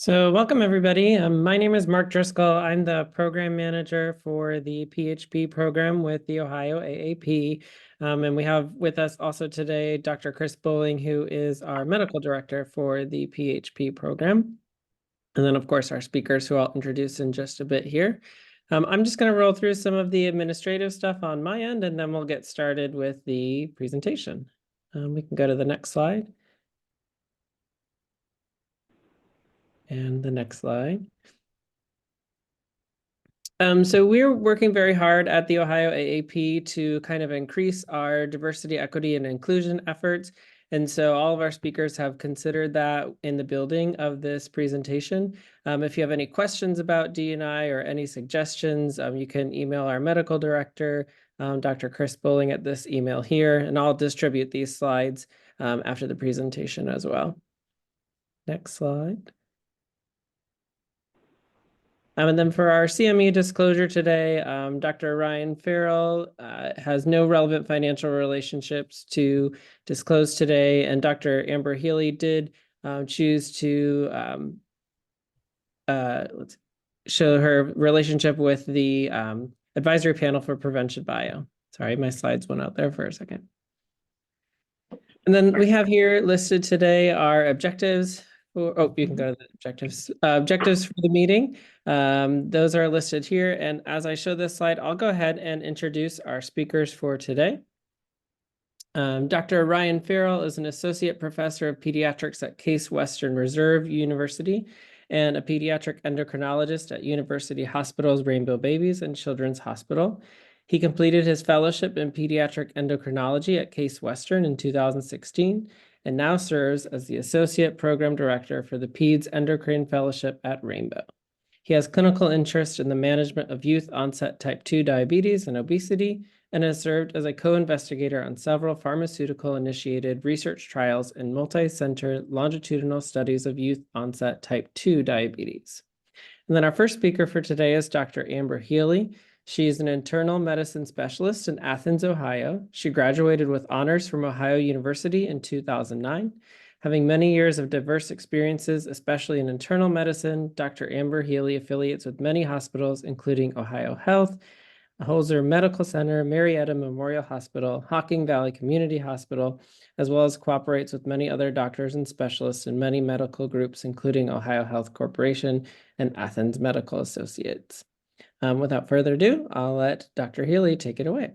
So welcome everybody. My name is Mark Driscoll. I'm the program manager for the PHP program with the Ohio AAP. And we have with us also today Dr. Chris Bowling, who is our medical director for the PHP program. And then of course our speakers who I'll introduce in just a bit here. I'm just going to roll through some of the administrative stuff on my end, and then we'll get started with the presentation. We can go to the next slide. And the next slide. So we're working very hard at the Ohio AAP to kind of increase our diversity, equity, and inclusion efforts. And so all of our speakers have considered that in the building of this presentation. If you have any questions about D&I or any suggestions, you can email our medical director, Dr. Chris Bowling, at this email here, and I'll distribute these slides after the presentation as well. Next slide. And then for our CME disclosure today, Dr. Ryan Farrell has no relevant financial relationships to disclose today, and Dr. Amber Healy did choose to let's show her relationship with the advisory panel for Prevention Bio. Sorry, my slides went out there for a second. And then we have here listed today our objectives. Oh, you can go to the objectives. Objectives for the meeting. Those are listed here. And as I show this slide, I'll go ahead and introduce our speakers for today. Dr. Ryan Farrell is an associate professor of pediatrics at Case Western Reserve University and a pediatric endocrinologist at University Hospitals Rainbow Babies and Children's Hospital. He completed his fellowship in pediatric endocrinology at Case Western in 2016 and now serves as the Associate Program Director for the Peds Endocrine Fellowship at Rainbow. He has clinical interest in the management of youth-onset type 2 diabetes and obesity and has served as a co-investigator on several pharmaceutical-initiated research trials and multi-center longitudinal studies of youth-onset type 2 diabetes. And then our first speaker for today is Dr. Amber Healy. She is an internal medicine specialist in Athens, Ohio. She graduated with honors from Ohio University in 2009. Having many years of diverse experiences, especially in internal medicine, Dr. Amber Healy affiliates with many hospitals, including Ohio Health, Holzer Medical Center, Marietta Memorial Hospital, Hocking Valley Community Hospital, as well as cooperates with many other doctors and specialists in many medical groups, including Ohio Health Corporation and Athens Medical Associates. Without further ado, I'll let Dr. Healy take it away.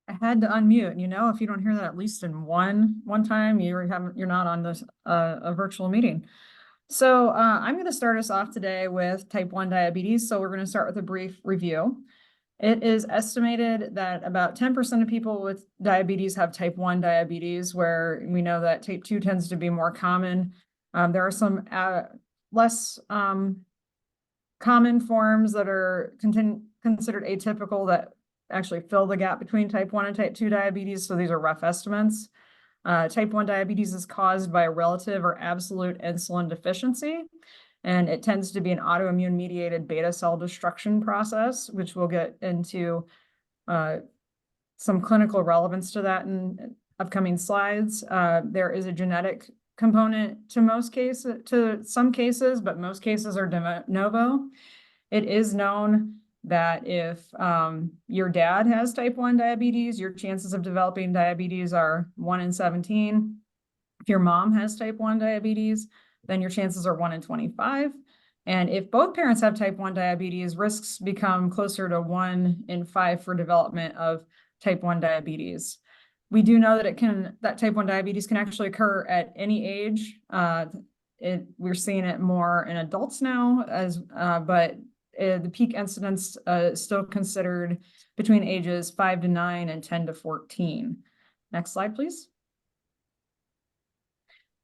I had to unmute. If you don't hear that at least in one time, you're not on this a virtual meeting. So I'm going to start us off today with type 1 diabetes. So we're going to start with a brief review. It is estimated that about 10% of people with diabetes have type 1 diabetes, where we know that type 2 tends to be more common. There are some less common forms that are considered atypical that actually fill the gap between type 1 and type 2 diabetes. So these are rough estimates. Type 1 diabetes is caused by a relative or absolute insulin deficiency, and it tends to be an autoimmune mediated beta cell destruction process, which we'll get into some clinical relevance to that in upcoming slides. There is a genetic component to some cases, but most cases are de novo. It is known that if your dad has type 1 diabetes, your chances of developing diabetes are 1 in 17. If your mom has type 1 diabetes, then your chances are 1 in 25. And if both parents have type 1 diabetes, risks become closer to 1 in 5 for development of type 1 diabetes. We do know that type 1 diabetes can actually occur at any age. We're seeing it more in adults now, but the peak incidence is still considered between ages 5 to 9 and 10 to 14. Next slide, please.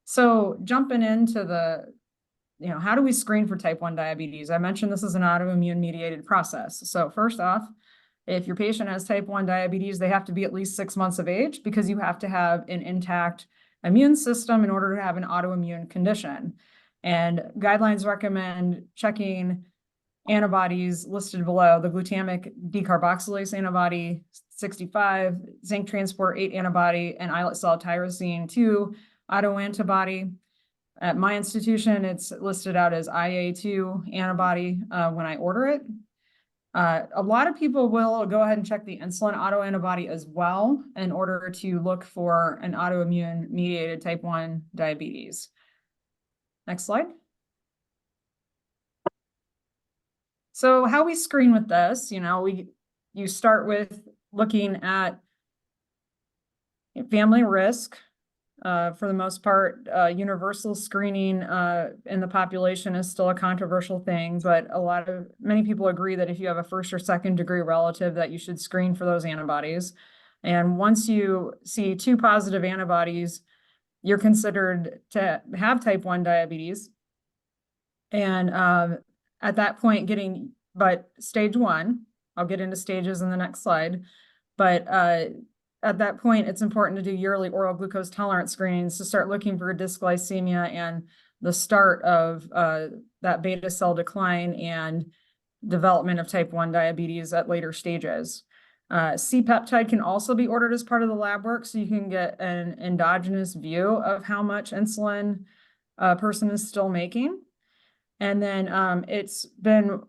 So jumping into how do we screen for type 1 diabetes? I mentioned this is an autoimmune mediated process. So first off, if your patient has type 1 diabetes, they have to be at least 6 months of age, because you have to have an intact immune system in order to have an autoimmune condition. And guidelines recommend checking antibodies listed below: the glutamic decarboxylase antibody, 65, zinc transport 8 antibody, and islet cell tyrosine 2 autoantibody. At my institution, it's listed out as IA2 antibody when I order it. A lot of people will go ahead and check the insulin autoantibody as well in order to look for an autoimmune mediated type 1 diabetes. Next slide. So how we screen with this, you start with looking at family risk. For the most part, universal screening in the population is still a controversial thing, but many people agree that if you have a first or second degree relative that you should screen for those antibodies. And once you see 2 positive antibodies, you're considered to have type 1 diabetes. And at that point, but stage 1, I'll get into stages in the next slide, but at that point, it's important to do yearly oral glucose tolerance screenings to start looking for dysglycemia and the start of that beta cell decline and development of type 1 diabetes at later stages. C-peptide can also be ordered as part of the lab work, so you can get an endogenous view of how much insulin a person is still making. And then it's been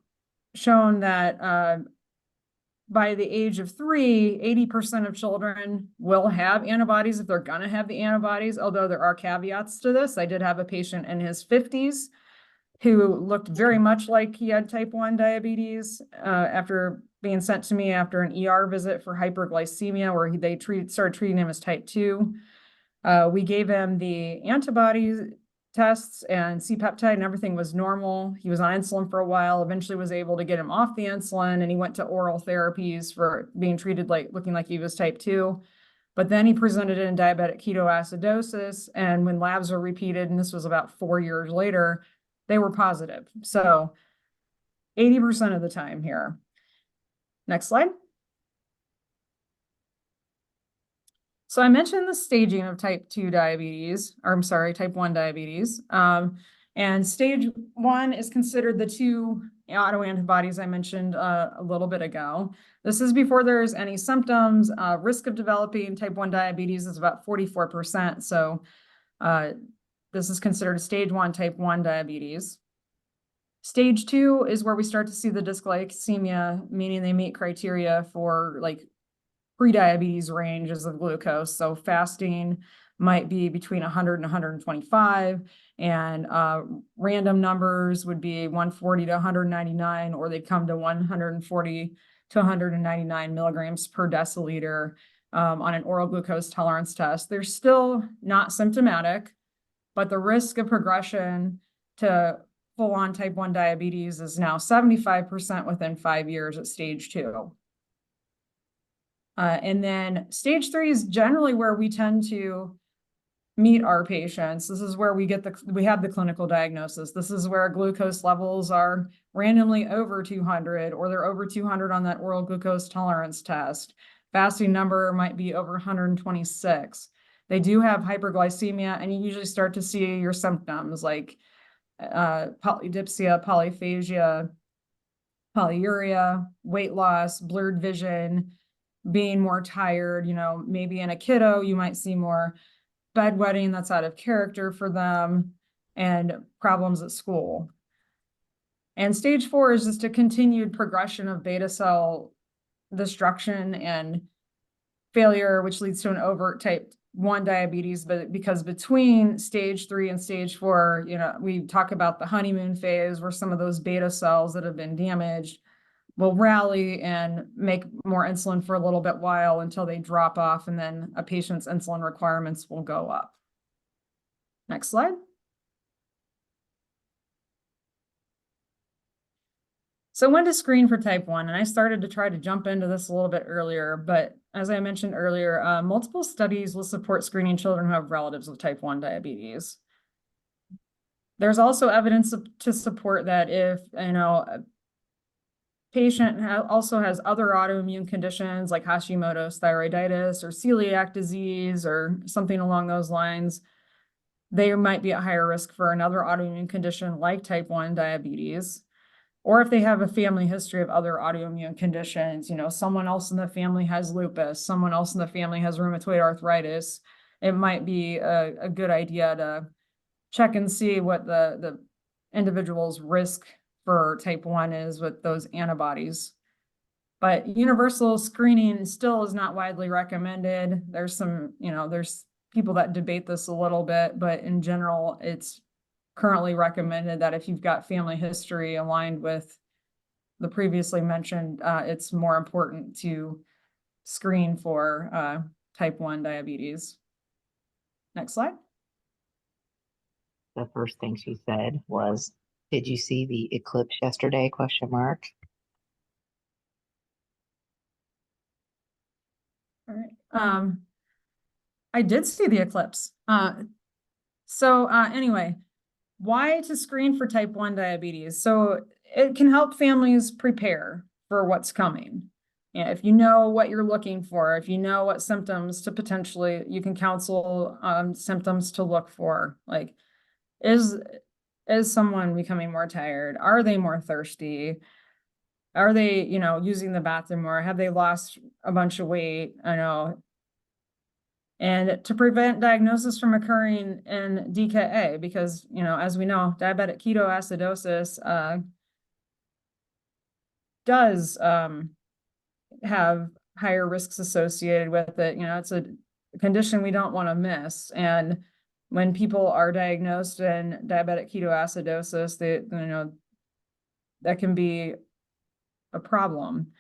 shown that by the age of 3, 80% of children will have antibodies if they're going to have the antibodies, although there are caveats to this. I did have a patient in his 50s who looked very much like he had type 1 diabetes after being sent to me after an ER visit for hyperglycemia, where they started treating him as type 2. We gave him the antibodies tests and C-peptide and everything was normal. He was on insulin for a while, eventually was able to get him off the insulin, and he went to oral therapies for being treated looking like he was type 2. But then he presented in diabetic ketoacidosis, and when labs were repeated, and this was about 4 years later, they were positive. So 80% of the time here. Next slide. So I mentioned the staging of type 1 diabetes. And stage 1 is considered the 2 autoantibodies I mentioned a little bit ago. This is before there's any symptoms. Risk of developing type 1 diabetes is about 44%. So this is considered stage 1 type 1 diabetes. Stage 2 is where we start to see the dysglycemia, meaning they meet criteria for pre-diabetes ranges of glucose. So fasting might be between 100 and 125, and random numbers would be 140 to 199, or they'd come to 140 to 199 milligrams per deciliter on an oral glucose tolerance test. They're still not symptomatic, but the risk of progression to full-on type 1 diabetes is now 75% within 5 years at stage 2. And then stage 3 is generally where we tend to meet our patients. This is where we have the clinical diagnosis. This is where glucose levels are randomly over 200, or they're over 200 on that oral glucose tolerance test. Fasting number might be over 126. They do have hyperglycemia, and you usually start to see your symptoms like polydipsia, polyphagia, polyuria, weight loss, blurred vision, being more tired. Maybe in a kiddo, you might see more bedwetting that's out of character for them, and problems at school. And stage 4 is just a continued progression of beta cell destruction and failure, which leads to an overt type 1 diabetes. But because between stage 3 and stage 4, we talk about the honeymoon phase, where some of those beta cells that have been damaged will rally and make more insulin for a little bit while until they drop off, and then a patient's insulin requirements will go up. Next slide. So when to screen for type 1, and I started to try to jump into this a little bit earlier, but as I mentioned earlier, multiple studies will support screening children who have relatives with type 1 diabetes. There's also evidence to support that if, a patient also has other autoimmune conditions like Hashimoto's thyroiditis or celiac disease or something along those lines, they might be at higher risk for another autoimmune condition like type 1 diabetes. or if they have a family history of other autoimmune conditions, someone else in the family has lupus, someone else in the family has rheumatoid arthritis, it might be a good idea to check and see what the individual's risk for type 1 is with those antibodies. But universal screening still is not widely recommended. There's there's people that debate this a little bit, but in general, it's currently recommended that if you've got family history aligned with the previously mentioned, it's more important to screen for type 1 diabetes. Next slide. The first thing she said was, "Did you see the eclipse yesterday?" Question mark. All right. I did see the eclipse. Anyway, why to screen for type 1 diabetes? So it can help families prepare for what's coming. If you know what you're looking for, if you know what symptoms to potentially, you can counsel symptoms to look for. Like, is someone becoming more tired? Are they more thirsty? Are they, using the bathroom more? Have they lost a bunch of weight? I know. And to prevent diagnosis from occurring in DKA, because, as we know, diabetic ketoacidosis does have higher risks associated with it. It's a condition we don't want to miss. And when people are diagnosed in diabetic ketoacidosis, that can be a problem.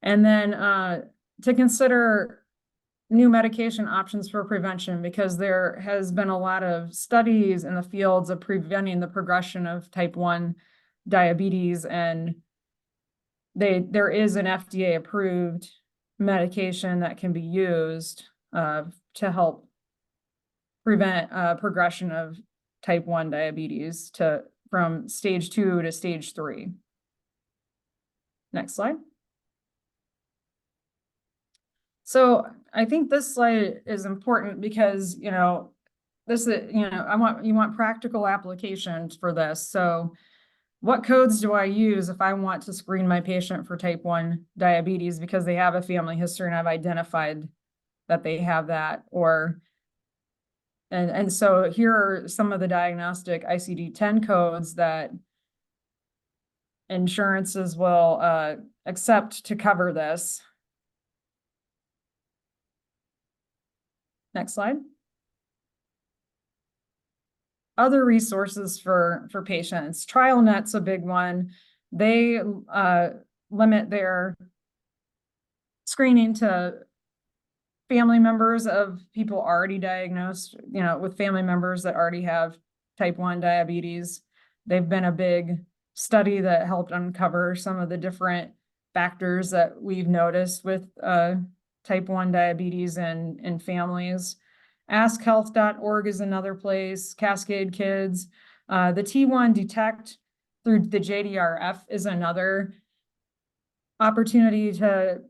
And then to consider new medication options for prevention, because there has been a lot of studies in the fields of preventing the progression of type 1 diabetes, and there is an FDA approved medication that can be used to help prevent progression of type 1 diabetes from stage 2 to stage 3. Next slide. So I think this slide is important because, you want practical applications for this. So what codes do I use if I want to screen my patient for type 1 diabetes because they have a family history and I've identified that they have that? And so here are some of the diagnostic ICD-10 codes that insurances will accept to cover this. Next slide. Other resources for patients. TrialNet's a big one. They limit their screening to family members of people already diagnosed, with family members that already have type 1 diabetes. They've been a big study that helped uncover some of the different factors that we've noticed with type 1 diabetes in families. AskHealth.org is another place, Cascade Kids. The T1 Detect through the JDRF is another opportunity to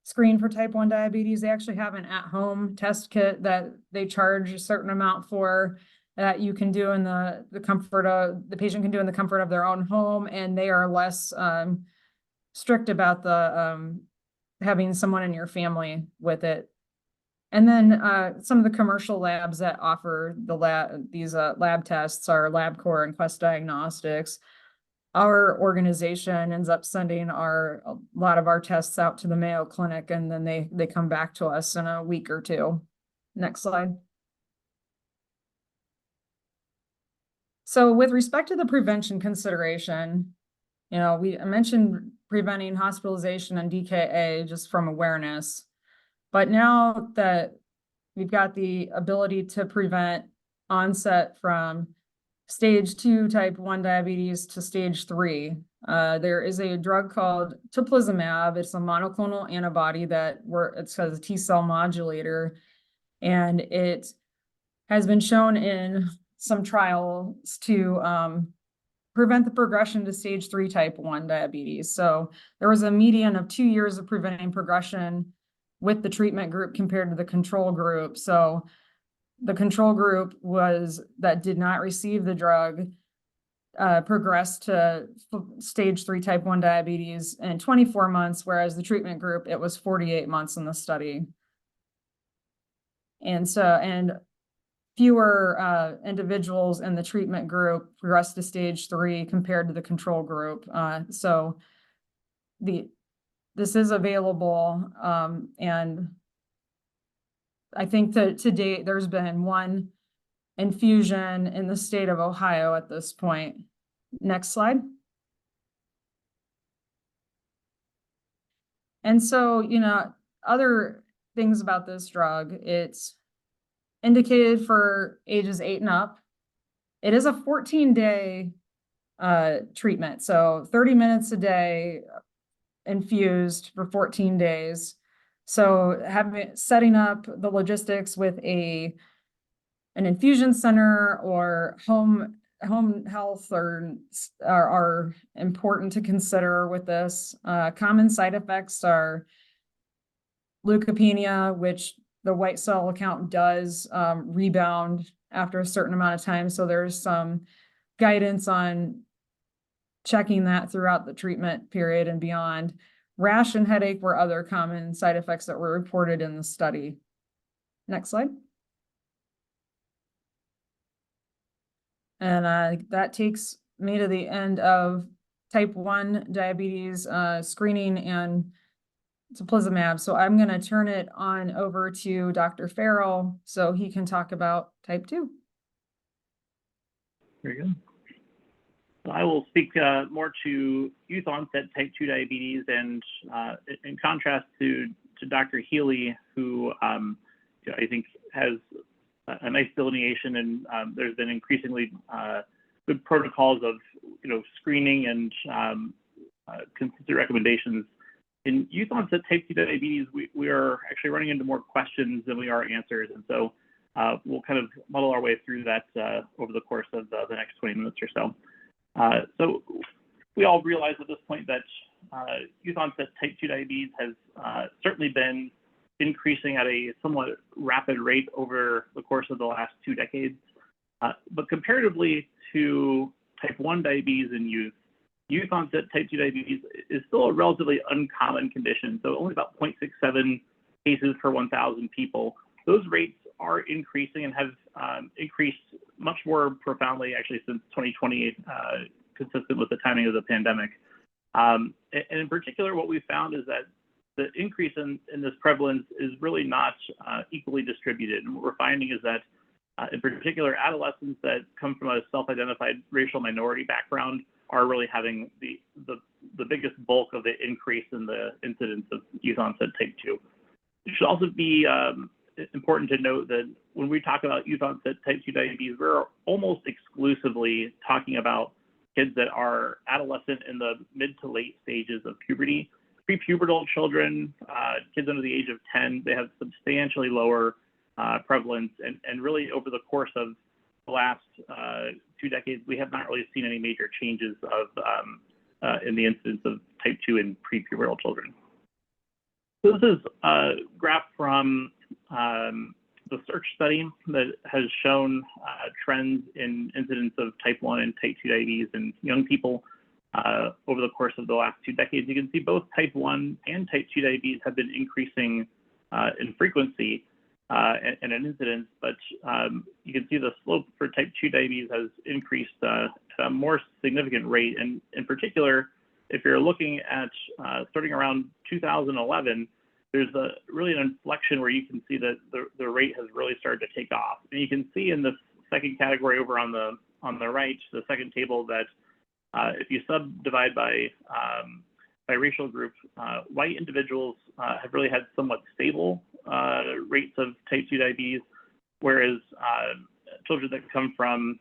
screen for type 1 diabetes. They actually have an at-home test kit that they charge a certain amount for, that you can do in the patient can do in the comfort of their own home, and they are less strict about the having someone in your family with it. And then some of the commercial labs that offer these lab tests are LabCorp and Quest Diagnostics. Our organization ends up sending a lot of our tests out to the Mayo Clinic, and then they come back to us in a week or two. Next slide. So with respect to the prevention consideration, I mentioned preventing hospitalization and DKA just from awareness. But now that we've got the ability to prevent onset from stage 2 type 1 diabetes to stage 3, there is a drug called teplizumab. It's a monoclonal antibody it's a T-cell modulator, and it has been shown in some trials to prevent the progression to stage 3 type 1 diabetes. So there was a median of 2 years of preventing progression with the treatment group compared to the control group. So the control group that did not receive the drug progressed to stage 3 type 1 diabetes in 24 months, whereas the treatment group, it was 48 months in the study. And fewer individuals in the treatment group progressed to stage 3 compared to the control group. So this is available, and I think that to date, there's been 1 infusion in the state of Ohio at this point. Next slide. And so, other things about this drug, it's indicated for ages 8 and up. It is a 14-day treatment, so 30 minutes a day infused for 14 days. So setting up the logistics with an infusion center or home health are important to consider with this. Common side effects are leukopenia, which the white cell count does rebound after a certain amount of time. So there's some guidance on checking that throughout the treatment period and beyond. Rash and headache were other common side effects that were reported in the study. Next slide. And that takes me to the end of type 1 diabetes screening and teplizumab. So I'm going to turn it on over to Dr. Farrell so he can talk about type 2. Very good. So I will speak more to youth onset type 2 diabetes, and in contrast to Dr. Healy, who I think has a nice delineation, and there's been increasingly good protocols of screening and consistent recommendations. In youth onset type 2 diabetes, we are actually running into more questions than we are answers, and so we'll kind of muddle our way through that over the course of the next 20 minutes or so. So we all realize at this point that youth onset type 2 diabetes has certainly been increasing at a somewhat rapid rate over the course of the last 2 decades. But comparatively to type 1 diabetes in youth onset type 2 diabetes is still a relatively uncommon condition. So only about 0.67 cases per 1,000 people. Those rates are increasing and have increased much more profoundly actually since 2020, consistent with the timing of the pandemic. And in particular, what we found is that the increase in this prevalence is really not equally distributed. And what we're finding is that in particular, adolescents that come from a self-identified racial minority background are really having the biggest bulk of the increase in the incidence of youth onset type 2. It should also be important to note that when we talk about youth onset type 2 diabetes, we're almost exclusively talking about kids that are adolescent in the mid to late stages of puberty. Prepubertal children, kids under the age of 10, they have substantially lower prevalence, and really over the course of the last 2 decades, we have not really seen any major changes in the incidence of type 2 in prepubertal children. So this is a graph from the search study that has shown trends in incidence of type 1 and type 2 diabetes in young people over the course of the last 2 decades. You can see both type 1 and type 2 diabetes have been increasing in frequency and in incidence, but you can see the slope for type 2 diabetes has increased at a more significant rate. And in particular, if you're looking at starting around 2011, there's really an inflection where you can see that the rate has really started to take off. And you can see in this second category over on the right, the second table, that if you subdivide by racial group, white individuals have really had somewhat stable rates of type 2 diabetes, whereas children that come from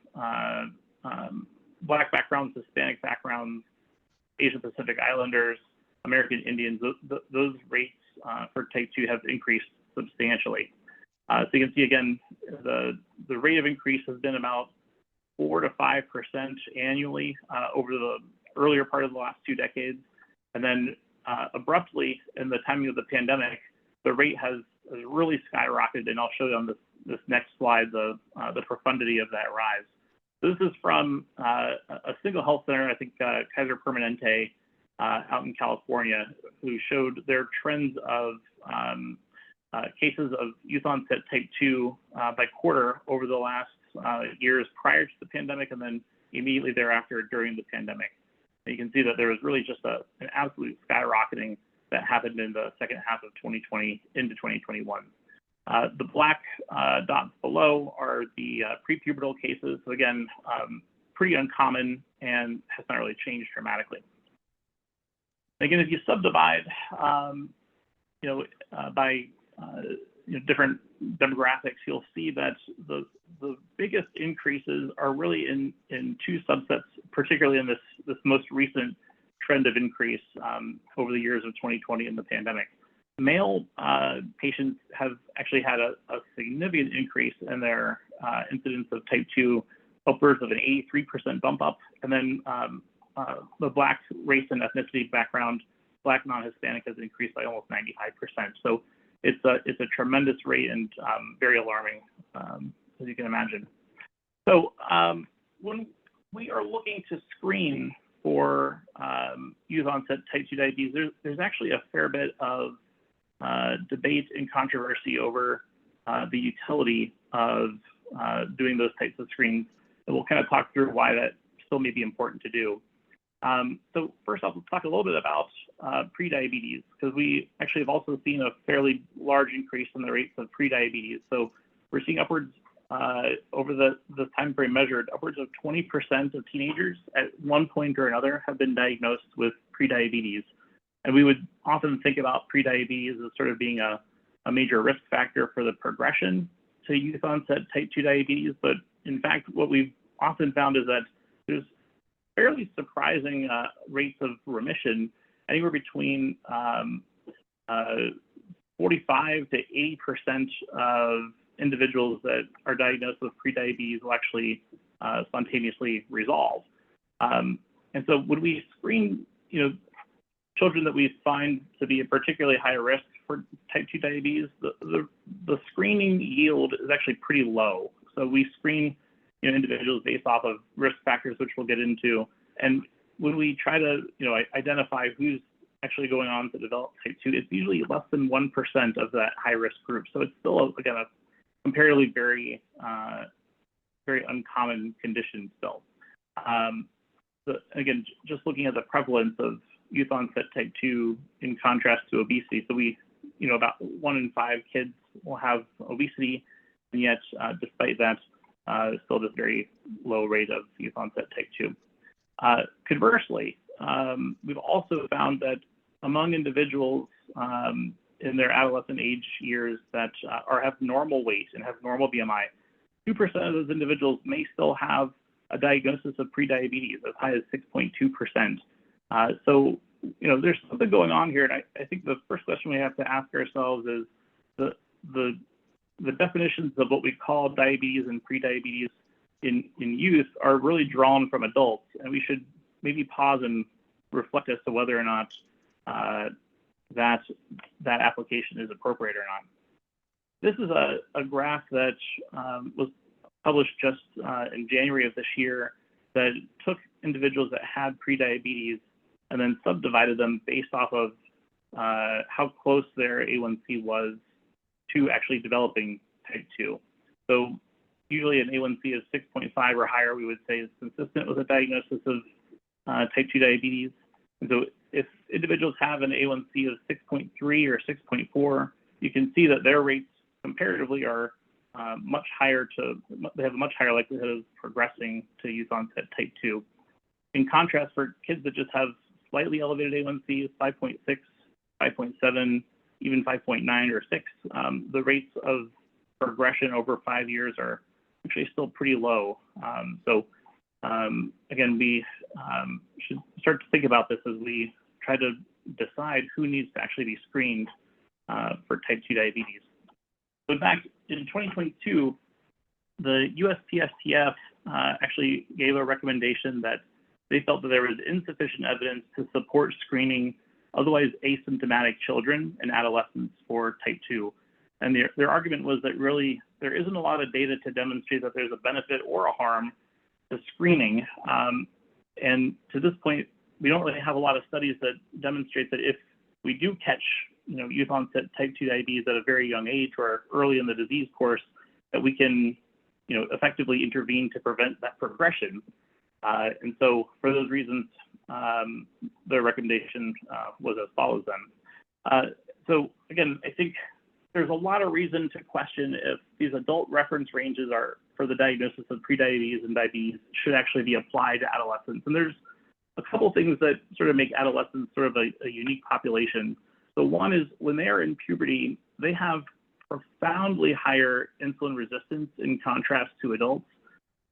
Black backgrounds, Hispanic backgrounds, Asian Pacific Islanders, American Indians, those rates for type 2 have increased substantially. So you can see again, the rate of increase has been about 4 to 5% annually over the earlier part of the last 2 decades. And then abruptly, in the timing of the pandemic, the rate has really skyrocketed. And I'll show you on this next slide the profundity of that rise. This is from a single health center, I think Kaiser Permanente out in California, who showed their trends of cases of youth onset type 2 by quarter over the last years prior to the pandemic and then immediately thereafter during the pandemic. And you can see that there was really just an absolute skyrocketing that happened in the second half of 2020 into 2021. The black dots below are the prepubertal cases. So again, pretty uncommon and has not really changed dramatically. Again, if you subdivide, by different demographics, you'll see that the biggest increases are really in two subsets, particularly in this most recent trend of increase over the years of 2020 and the pandemic. Male patients have actually had a significant increase in their incidence of type 2, upwards of an 83% bump up. And then the Black race and ethnicity background, Black non-Hispanic, has increased by almost 95%. So it's a tremendous rate and very alarming, as you can imagine. So when we are looking to screen for youth onset type 2 diabetes, there's actually a fair bit of debate and controversy over the utility of doing those types of screens. And we'll kind of talk through why that still may be important to do. So first off, let's talk a little bit about prediabetes, because we actually have also seen a fairly large increase in the rates of prediabetes. So we're seeing upwards, over the time frame measured, upwards of 20% of teenagers at one point or another have been diagnosed with prediabetes. And we would often think about prediabetes as sort of being a major risk factor for the progression to youth onset type 2 diabetes. But in fact, what we've often found is that there's fairly surprising rates of remission, anywhere between 45 to 80% of individuals that are diagnosed with prediabetes will actually spontaneously resolve. And so when we screen, children that we find to be at particularly high risk for type 2 diabetes, the screening yield is actually pretty low. So we screen individuals based off of risk factors, which we'll get into. And when we try to identify who's actually going on to develop type 2, it's usually less than 1% of that high risk group. So it's still, again, a comparatively very uncommon condition still. Again, just looking at the prevalence of youth onset type 2 in contrast to obesity. So we, about 1 in 5 kids will have obesity, and yet despite that, still this very low rate of youth onset type 2. Conversely, we've also found that among individuals in their adolescent age years that have normal weight and have normal BMI, 2% of those individuals may still have a diagnosis of prediabetes as high as 6.2%. So, there's something going on here. And I think the first question we have to ask ourselves is the definitions of what we call diabetes and prediabetes in youth are really drawn from adults. And we should maybe pause and reflect as to whether or not that application is appropriate or not. This is a graph that was published just in January of this year that took individuals that had prediabetes and then subdivided them based off of how close their A1C was to actually developing type 2. So usually an A1C of 6.5 or higher, we would say is consistent with a diagnosis of type 2 diabetes. And so if individuals have an A1C of 6.3 or 6.4, you can see that their rates comparatively are much higher they have a much higher likelihood of progressing to youth onset type 2. In contrast, for kids that just have slightly elevated A1Cs, 5.6, 5.7, even 5.9 or 6, the rates of progression over 5 years are actually still pretty low. Again, we should start to think about this as we try to decide who needs to actually be screened for type 2 diabetes. So in fact, in 2022, the USPSTF actually gave a recommendation that they felt that there was insufficient evidence to support screening otherwise asymptomatic children and adolescents for type 2. And their argument was that really there isn't a lot of data to demonstrate that there's a benefit or a harm screening. And to this point, we don't really have a lot of studies that demonstrate that if we do catch, youth onset type 2 diabetes at a very young age or early in the disease course, that we can, effectively intervene to prevent that progression. And so for those reasons, the recommendation was as follows then. So again, I think there's a lot of reason to question if these adult reference ranges are for the diagnosis of prediabetes and diabetes should actually be applied to adolescents. And there's a couple things that sort of make adolescents sort of a unique population. So one is when they are in puberty, they have profoundly higher insulin resistance in contrast to adults.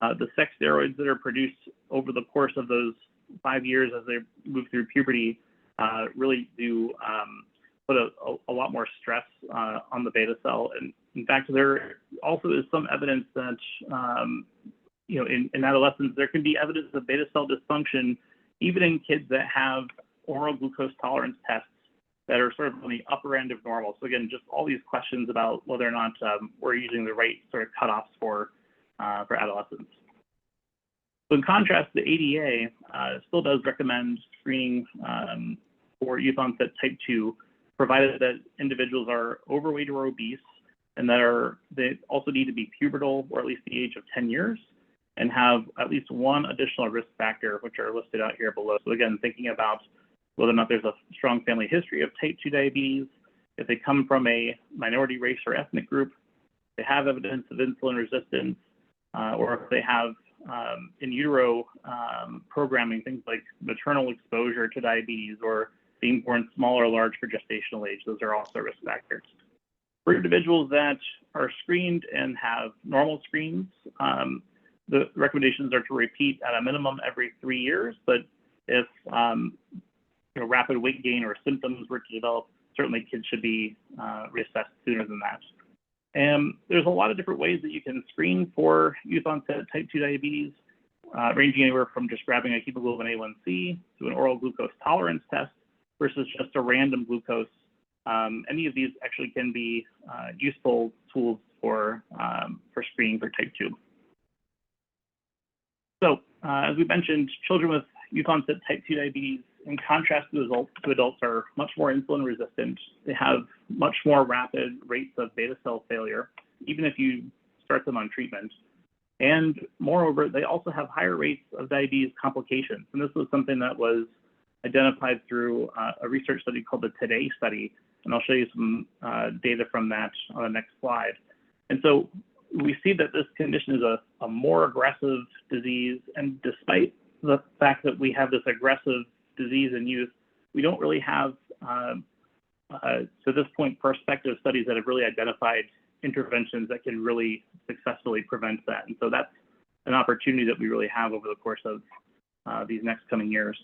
The sex steroids that are produced over the course of those 5 years as they move through puberty really do put a lot more stress on the beta cell. And in fact, there also is some evidence that, in adolescents, there can be evidence of beta cell dysfunction even in kids that have oral glucose tolerance tests that are sort of on the upper end of normal. So again, just all these questions about whether or not we're using the right sort of cutoffs for adolescents. So in contrast, the ADA still does recommend screening for youth onset type 2, provided that individuals are overweight or obese, and they also need to be pubertal or at least the age of 10 years, and have at least one additional risk factor, which are listed out here below. So again, thinking about whether or not there's a strong family history of type 2 diabetes, if they come from a minority race or ethnic group, they have evidence of insulin resistance, or if they have in utero programming, things like maternal exposure to diabetes or being born small or large for gestational age. Those are also risk factors. For individuals that are screened and have normal screens, the recommendations are to repeat at a minimum every 3 years, but if rapid weight gain or symptoms were to develop, certainly kids should be reassessed sooner than that. And there's a lot of different ways that you can screen for youth onset type 2 diabetes, ranging anywhere from just grabbing a hemoglobin A1C to an oral glucose tolerance test versus just a random glucose. Any of these actually can be useful tools for screening for type 2. So as we mentioned, children with youth onset type 2 diabetes, in contrast to adults, are much more insulin resistant. They have much more rapid rates of beta cell failure, even if you start them on treatment. And moreover, they also have higher rates of diabetes complications. And this was something that was identified through a research study called the Today study. And I'll show you some data from that on the next slide. And so we see that this condition is a more aggressive disease. And despite the fact that we have this aggressive disease in youth, we don't really have, to this point, prospective studies that have really identified interventions that can really successfully prevent that. And so that's an opportunity that we really have over the course of these next coming years.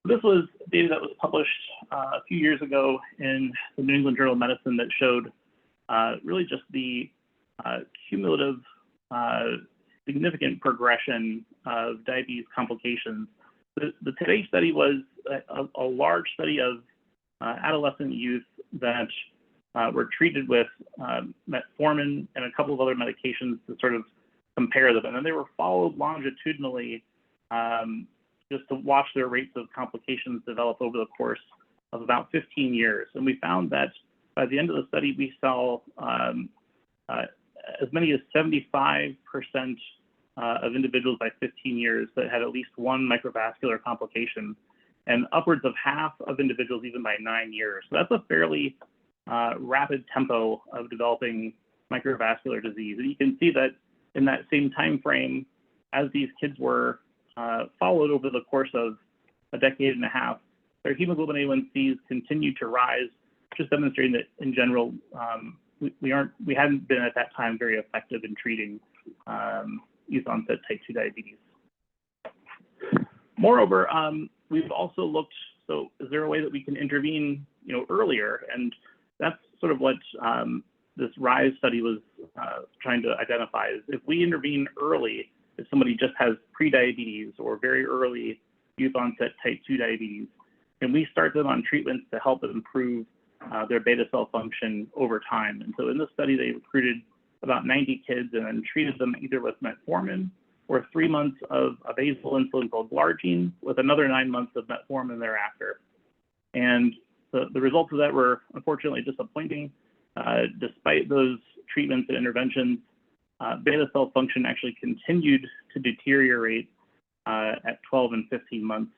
This was data that was published a few years ago in the New England Journal of Medicine that showed really just the cumulative significant progression of diabetes complications. The Today study was a large study of adolescent youth that were treated with metformin and a couple of other medications to sort of compare them. And then they were followed longitudinally just to watch their rates of complications develop over the course of about 15 years. And we found that by the end of the study, we saw as many as 75% of individuals by 15 years that had at least one microvascular complication, and upwards of half of individuals even by 9 years. So that's a fairly rapid tempo of developing microvascular disease. And you can see that in that same time frame, as these kids were followed over the course of a decade and a half, their hemoglobin A1Cs continued to rise, just demonstrating that in general, we hadn't been at that time very effective in treating youth onset type 2 diabetes. Moreover, we've also looked, so is there a way that we can intervene earlier? And that's sort of what this RISE study was trying to identify, is if we intervene early, if somebody just has prediabetes or very early youth onset type 2 diabetes, and we start them on treatments to help improve their beta cell function over time. And so in this study, they recruited about 90 kids and then treated them either with metformin or 3 months of a basal insulin called glargine with another 9 months of metformin thereafter. And the results of that were unfortunately disappointing. Despite those treatments and interventions, beta cell function actually continued to deteriorate at 12 and 15 months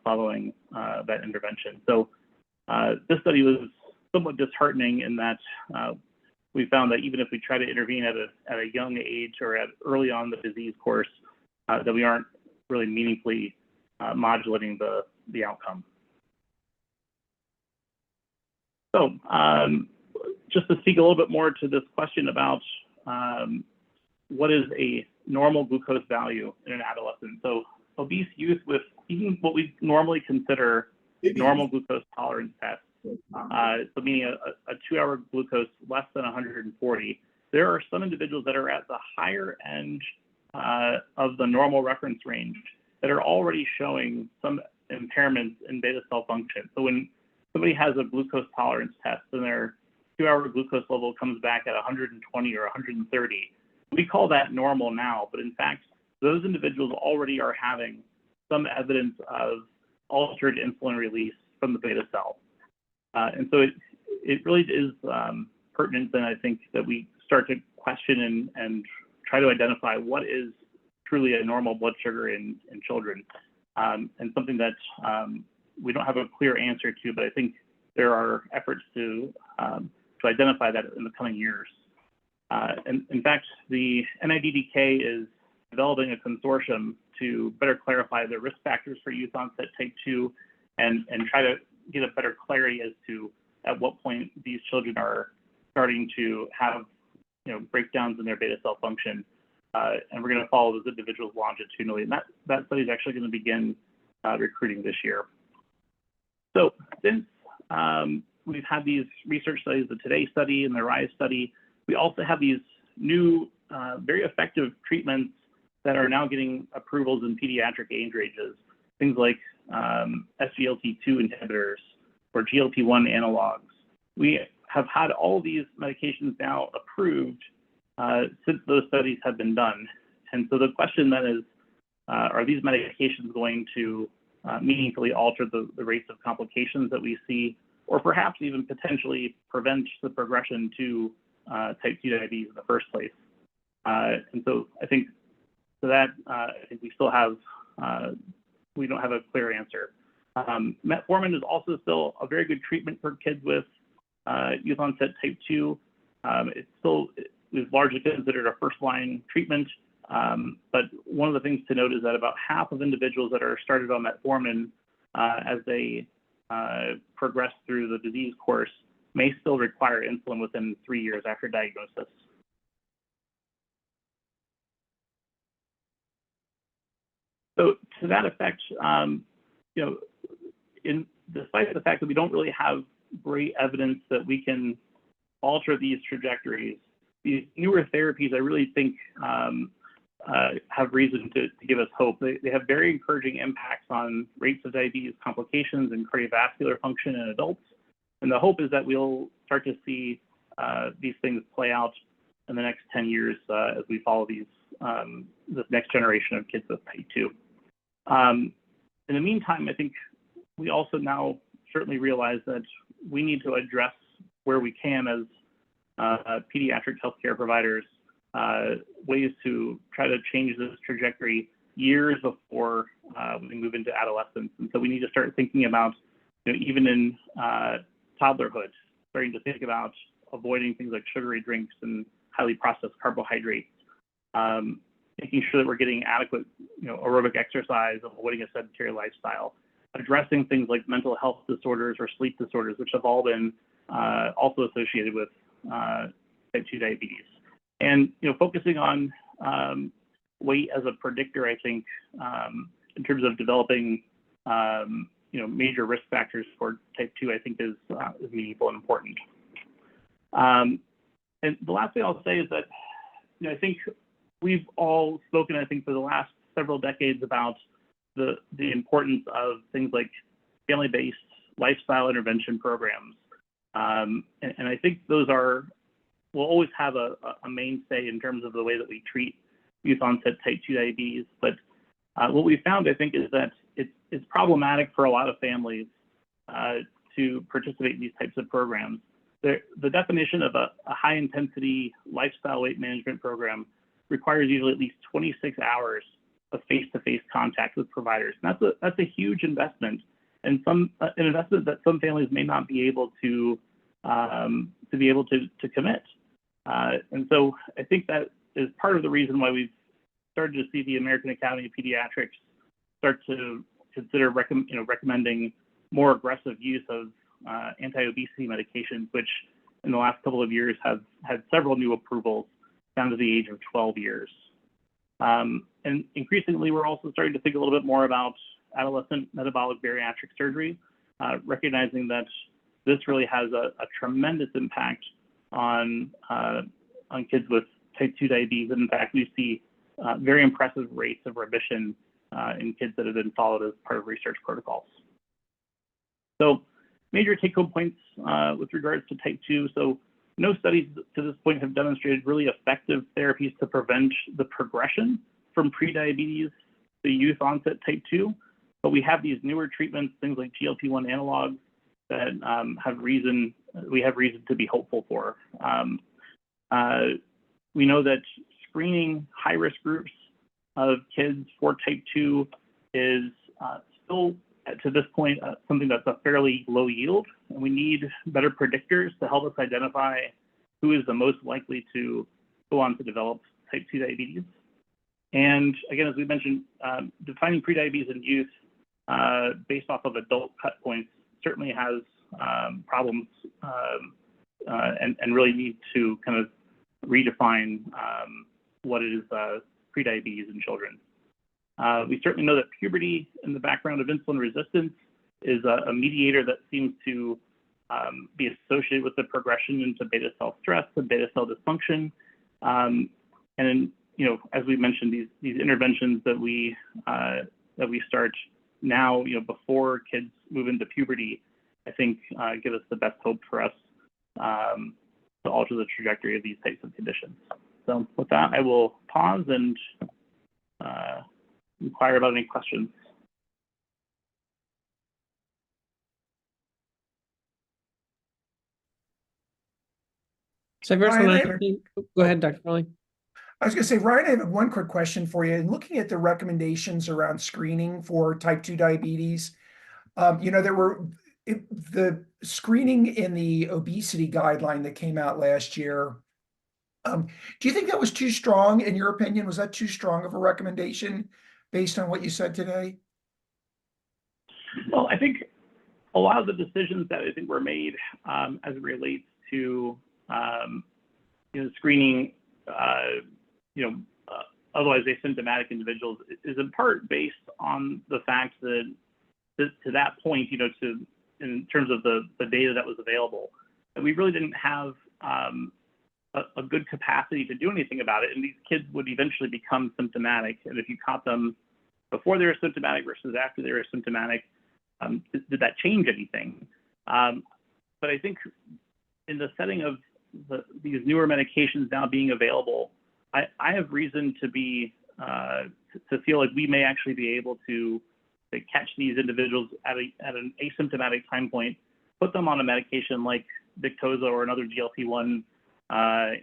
following that intervention. So this study was somewhat disheartening in that we found that even if we try to intervene at a young age or at early on the disease course, that we aren't really meaningfully modulating the outcome. So just to speak a little bit more to this question about what is a normal glucose value in an adolescent. So obese youth with even what we normally consider normal glucose tolerance tests, so meaning a 2-hour glucose less than 140, there are some individuals that are at the higher end of the normal reference range that are already showing some impairments in beta cell function. So when somebody has a glucose tolerance test and their 2-hour glucose level comes back at 120 or 130, we call that normal now, but in fact, those individuals already are having some evidence of altered insulin release from the beta cell. And so it really is pertinent then, I think, that we start to question and try to identify what is truly a normal blood sugar in children, and something that we don't have a clear answer to, but I think there are efforts to identify that in the coming years. And in fact, the NIDDK is developing a consortium to better clarify the risk factors for youth onset type 2 and try to get a better clarity as to at what point these children are starting to have breakdowns in their beta cell function. And we're going to follow those individuals longitudinally. And that study is actually going to begin recruiting this year. So since we've had these research studies, the Today study and the RISE study, we also have these new, very effective treatments that are now getting approvals in pediatric age ranges, things like SGLT2 inhibitors or GLP-1 analogs. We have had all these medications now approved since those studies have been done. And so the question then is, are these medications going to meaningfully alter the rates of complications that we see, or perhaps even potentially prevent the progression to type 2 diabetes in the first place? And so I think for that, I think we still have, we don't have a clear answer. Metformin is also still a very good treatment for kids with youth onset type 2. It still is largely considered a first-line treatment, but one of the things to note is that about half of individuals that are started on metformin as they progress through the disease course may still require insulin within 3 years after diagnosis. So to that effect, despite the fact that we don't really have great evidence that we can alter these trajectories, these newer therapies, I really think, have reason to give us hope. They have very encouraging impacts on rates of diabetes complications and cardiovascular function in adults. And the hope is that we'll start to see these things play out in the next 10 years as we follow these this next generation of kids with type 2. In the meantime, I think we also now certainly realize that we need to address where we can as pediatric healthcare providers ways to try to change this trajectory years before we move into adolescence. And so we need to start thinking about, even in toddlerhood, starting to think about avoiding things like sugary drinks and highly processed carbohydrates, making sure that we're getting adequate aerobic exercise, avoiding a sedentary lifestyle, addressing things like mental health disorders or sleep disorders, which have all been also associated with type 2 diabetes. And focusing on weight as a predictor, I think, in terms of developing major risk factors for type 2, I think is meaningful and important. And the last thing I'll say is that I think we've all spoken, I think, for the last several decades about the importance of things like family-based lifestyle intervention programs. And I think those will always have a mainstay in terms of the way that we treat youth onset type 2 diabetes. But what we found, I think, is that it's problematic for a lot of families to participate in these types of programs. The definition of a high intensity lifestyle weight management program requires usually at least 26 hours of face-to-face contact with providers. And that's a huge investment, and an investment that some families may not be able to commit. And so I think that is part of the reason why we've started to see the American Academy of Pediatrics start to consider recommending more aggressive use of anti-obesity medications, which in the last couple of years have had several new approvals down to the age of 12 years. And increasingly, we're also starting to think a little bit more about adolescent metabolic bariatric surgery, recognizing that this really has a tremendous impact on kids with type 2 diabetes. And in fact, we see very impressive rates of remission in kids that have been followed as part of research protocols. So major take-home points with regards to type 2. So no studies to this point have demonstrated really effective therapies to prevent the progression from prediabetes to youth onset type 2. But we have these newer treatments, things like GLP-1 analogs, that we have reason to be hopeful for. We know that screening high-risk groups of kids for type 2 is still, to this point, something that's a fairly low yield, and we need better predictors to help us identify who is the most likely to go on to develop type 2 diabetes. And again, as we mentioned, defining prediabetes in youth based off of adult cut points certainly has problems and really need to kind of redefine what is prediabetes in children. We certainly know that puberty in the background of insulin resistance is a mediator that seems to be associated with the progression into beta cell stress and beta cell dysfunction. And as we mentioned, these interventions that we start now, before kids move into puberty, I think give us the best hope for us to alter the trajectory of these types of conditions. So with that, I will pause and inquire about any questions. So first Ryan, one, go ahead, Dr. Foley. I was going to say, Ryan, I have one quick question for you. In looking at the recommendations around screening for type 2 diabetes, there were the screening in the obesity guideline that came out last year. Do you think that was too strong, in your opinion? Was that too strong of a recommendation based on what you said today? Well, I think a lot of the decisions that I think were made as it relates to screening otherwise asymptomatic individuals is in part based on the fact that to that point, in terms of the data that was available, that we really didn't have a good capacity to do anything about it. And these kids would eventually become symptomatic. And if you caught them before they were symptomatic versus after they were symptomatic, did that change anything? But I think in the setting of these newer medications now being available, I have reason to feel like we may actually be able to catch these individuals at an asymptomatic time point, put them on a medication like Victoza or another GLP-1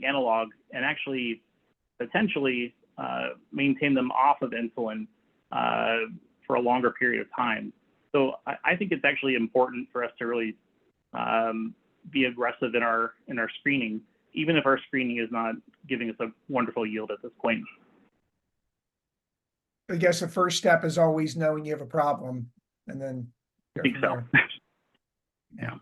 analog, and actually potentially maintain them off of insulin for a longer period of time. So I think it's actually important for us to really be aggressive in our screening, even if our screening is not giving us a wonderful yield at this point. I guess the first step is always knowing you have a problem, and then I think so. Yeah.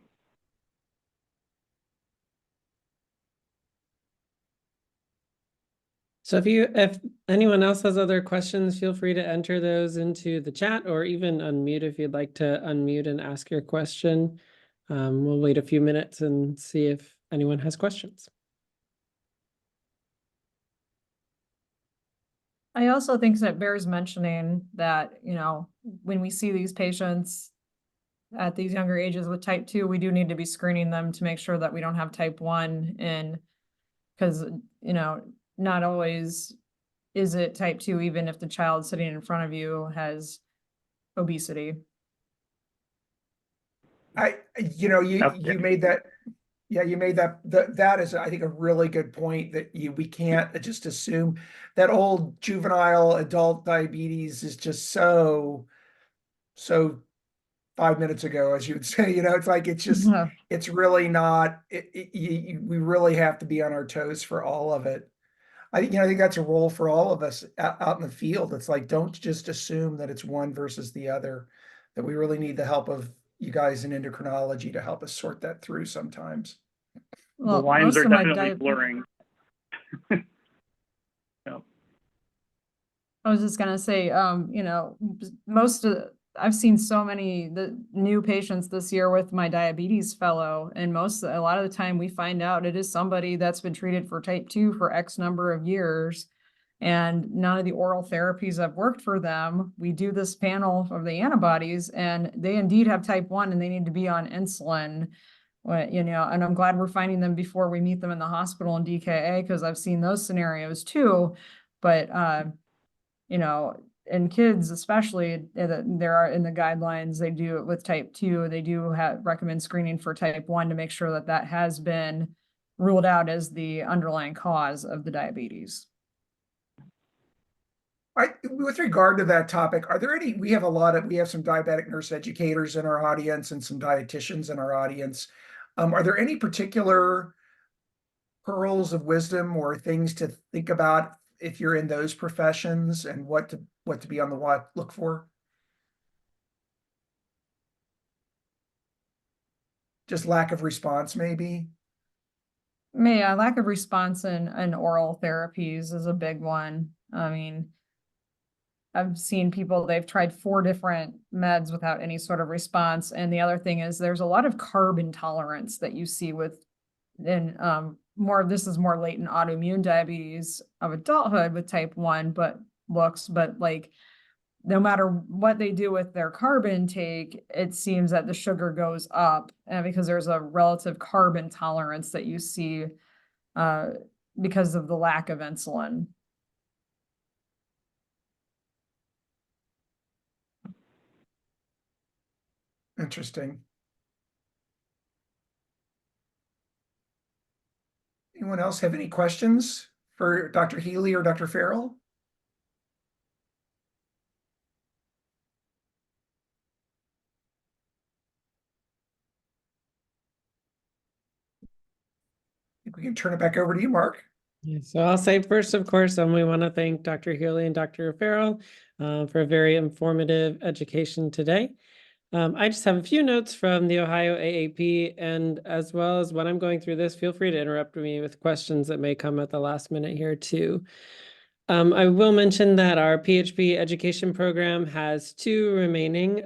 So if anyone else has other questions, feel free to enter those into the chat, or even unmute if you'd like to unmute and ask your question. We'll wait a few minutes and see if anyone has questions. I also think that bears mentioning that, when we see these patients at these younger ages with type 2, we do need to be screening them to make sure that we don't have type 1 in, because, not always is it type 2 even if the child sitting in front of you has obesity? You made that, yeah, you made that is, I think, a really good point that we can't just assume that old juvenile adult diabetes is just so 5 minutes ago, as you would say. It's like, Yeah. it's really not, we really have to be on our toes for all of it. I think that's a role for all of us out in the field. It's like, don't just assume that it's one versus the other, that we really need the help of you guys in endocrinology to help us sort that through sometimes. The Well, lines most are of my definitely blurring. Yeah. I was just gonna say, most of, I've seen so many the new patients this year with my diabetes fellow, and a lot of the time we find out it is somebody that's been treated for type 2 for X number of years, and none of the oral therapies have worked for them. We do this panel of the antibodies, and they indeed have type 1 and they need to be on insulin. And I'm glad we're finding them before we meet them in the hospital in DKA, because I've seen those scenarios too. But in kids especially, there are in the guidelines, they do it with type 2, they do recommend screening for type 1 to make sure that that has been ruled out as the underlying cause of the diabetes. With regard to that topic, we have some diabetic nurse educators in our audience and some dietitians in our audience. Are there any particular pearls of wisdom or things to think about if you're in those professions, and what to be on the look for? Just lack of response, maybe? Yeah, lack of response in oral therapies is a big one. I mean, I've seen people, they've tried 4 different meds without any sort of response. And the other thing is there's a lot of carb intolerance that you see this is more latent autoimmune diabetes of adulthood with type 1, but like, no matter what they do with their carb intake, it seems that the sugar goes up, because there's a relative carb intolerance that you see because of the lack of insulin. Interesting. Anyone else have any questions for Dr. Healy or Dr. Farrell? I think we can turn it back over to you, Mark. Yeah, so I'll say first, of course, we want to thank Dr. Healy and Dr. Farrell for a very informative education today. I just have a few notes from the Ohio AAP, and as well as when I'm going through this, feel free to interrupt me with questions that may come at the last minute here too. I will mention that our PHP education program has 2 remaining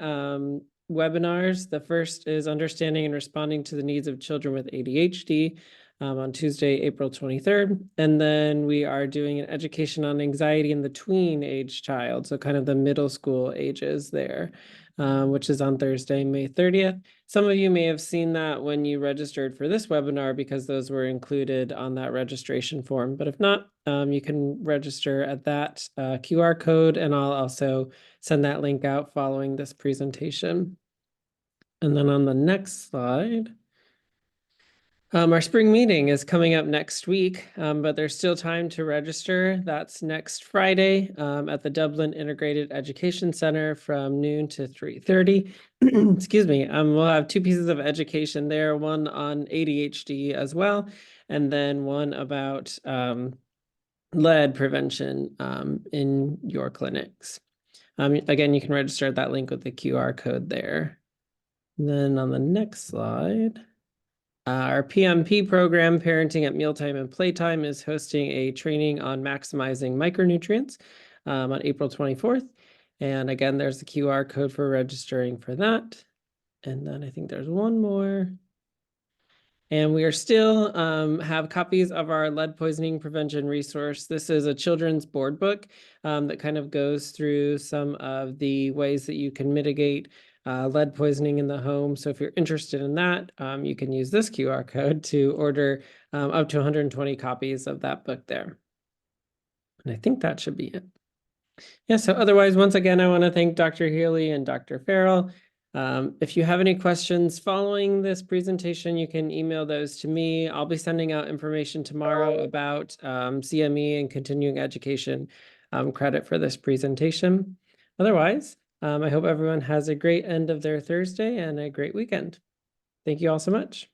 webinars. The first is Understanding and Responding to the Needs of Children with ADHD on Tuesday, April 23rd. And then we are doing an education on anxiety in the tween age child, so kind of the middle school ages there, which is on Thursday, May 30th. Some of you may have seen that when you registered for this webinar, because those were included on that registration form. But if not, you can register at that QR code, and I'll also send that link out following this presentation. And then on the next slide, our spring meeting is coming up next week, but there's still time to register. That's next Friday at the Dublin Integrated Education Center from noon to 3:30. Excuse me. We'll have 2 pieces of education there, one on ADHD as well, and then one about lead prevention in your clinics. Again, you can register at that link with the QR code there. And then on the next slide, our PMP program, Parenting at Mealtime and Playtime, is hosting a training on maximizing micronutrients on April 24th. And again, there's the QR code for registering for that. And then I think there's one more. And we are still have copies of our lead poisoning prevention resource. This is a children's board book that kind of goes through some of the ways that you can mitigate lead poisoning in the home. So if you're interested in that, you can use this QR code to order up to 120 copies of that book there. And I think that should be it. Yeah, so otherwise, once again, I want to thank Dr. Healy and Dr. Farrell. If you have any questions following this presentation, you can email those to me. I'll be sending out information tomorrow about CME and continuing education credit for this presentation. Otherwise, I hope everyone has a great end of their Thursday and a great weekend. Thank you all so much.